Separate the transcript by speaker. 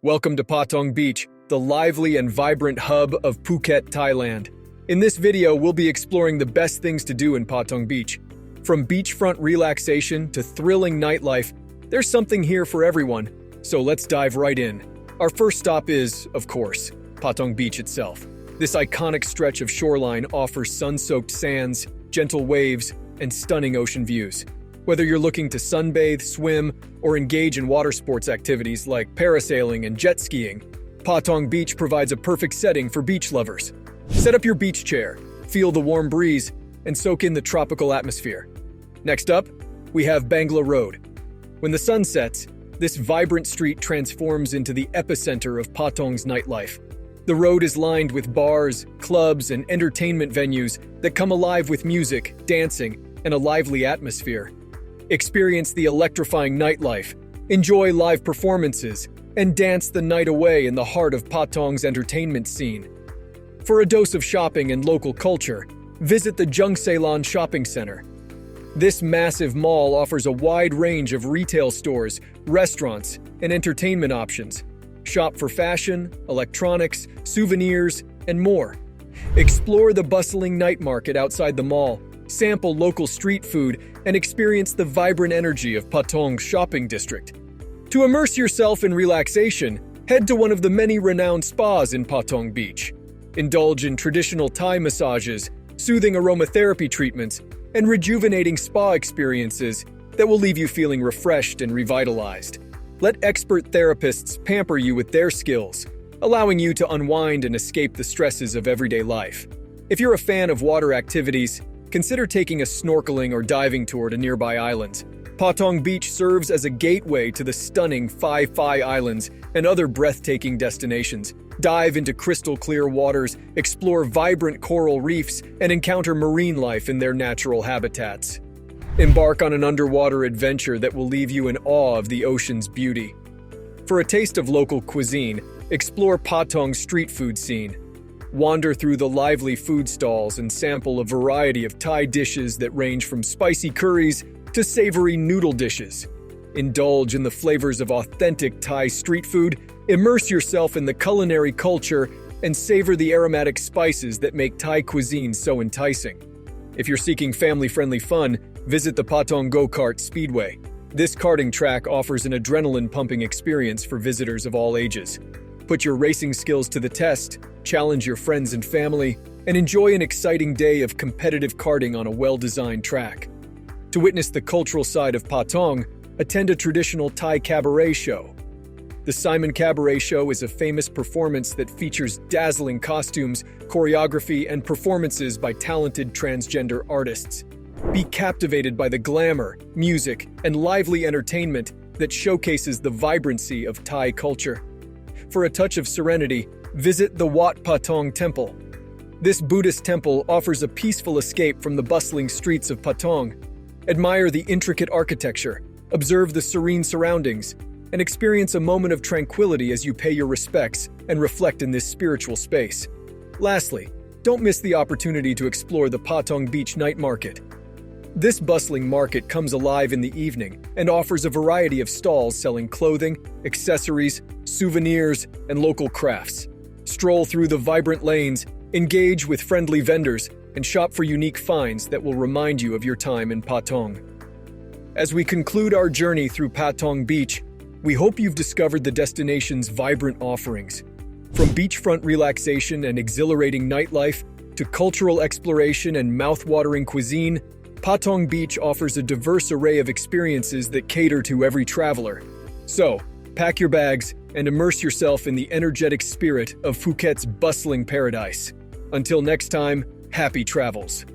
Speaker 1: Welcome to Patong Beach, the lively and vibrant hub of Phuket, Thailand. In this video, we'll be exploring the best things to do in Patong Beach. From beachfront relaxation to thrilling nightlife, there's something here for everyone. So let's dive right in. Our first stop is, of course, Patong Beach itself. This iconic stretch of shoreline offers sun-soaked sands, gentle waves, and stunning ocean views. Whether you're looking to sunbathe, swim, or engage in water sports activities like parasailing and jet skiing, Patong Beach provides a perfect setting for beach lovers. Set up your beach chair, feel the warm breeze, and soak in the tropical atmosphere. Next up, we have Bangla Road. When the sun sets, this vibrant street transforms into the epicenter of Patong's nightlife. The road is lined with bars, clubs, and entertainment venues that come alive with music, dancing, and a lively atmosphere. Experience the electrifying nightlife, enjoy live performances, and dance the night away in the heart of Patong's entertainment scene. For a dose of shopping and local culture, visit the Jungselan Shopping Center. This massive mall offers a wide range of retail stores, restaurants, and entertainment options. Shop for fashion, electronics, souvenirs, and more. Explore the bustling night market outside the mall, sample local street food, and experience the vibrant energy of Patong's shopping district. To immerse yourself in relaxation, head to one of the many renowned spas in Patong Beach. Indulge in traditional Thai massages, soothing aromatherapy treatments, and rejuvenating spa experiences that will leave you feeling refreshed and revitalized. Let expert therapists pamper you with their skills, allowing you to unwind and escape the stresses of everyday life. If you're a fan of water activities, consider taking a snorkeling or diving tour to nearby islands. Patong Beach serves as a gateway to the stunning Phi Phi Islands and other breathtaking destinations. Dive into crystal-clear waters, explore vibrant coral reefs, and encounter marine life in their natural habitats. Embark on an underwater adventure that will leave you in awe of the ocean's beauty. For a taste of local cuisine, explore Patong's street food scene. Wander through the lively food stalls and sample a variety of Thai dishes that range from spicy curries to savory noodle dishes. Indulge in the flavors of authentic Thai street food, immerse yourself in the culinary culture, and savor the aromatic spices that make Thai cuisine so enticing. If you're seeking family-friendly fun, visit the Patong Go-Kart Speedway. This karting track offers an adrenaline-pumping experience for visitors of all ages. Put your racing skills to the test, challenge your friends and family, and enjoy an exciting day of competitive karting on a well-designed track. To witness the cultural side of Patong, attend a traditional Thai cabaret show. The Simon Cabaret Show is a famous performance that features dazzling costumes, choreography, and performances by talented transgender artists. Be captivated by the glamour, music, and lively entertainment that showcases the vibrancy of Thai culture. For a touch of serenity, visit the Wat Patong Temple. This Buddhist temple offers a peaceful escape from the bustling streets of Patong. Admire the intricate architecture, observe the serene surroundings, and experience a moment of tranquility as you pay your respects and reflect in this spiritual space. Lastly, don't miss the opportunity to explore the Patong Beach Night Market. This bustling market comes alive in the evening and offers a variety of stalls selling clothing, accessories, souvenirs, and local crafts. Stroll through the vibrant lanes, engage with friendly vendors, and shop for unique finds that will remind you of your time in Patong. As we conclude our journey through Patong Beach, we hope you've discovered the destination's vibrant offerings. From beachfront relaxation and exhilarating nightlife to cultural exploration and mouth-watering cuisine, Patong Beach offers a diverse array of experiences that cater to every traveler. So, pack your bags and immerse yourself in the energetic spirit of Phuket's bustling paradise. Until next time, happy travels.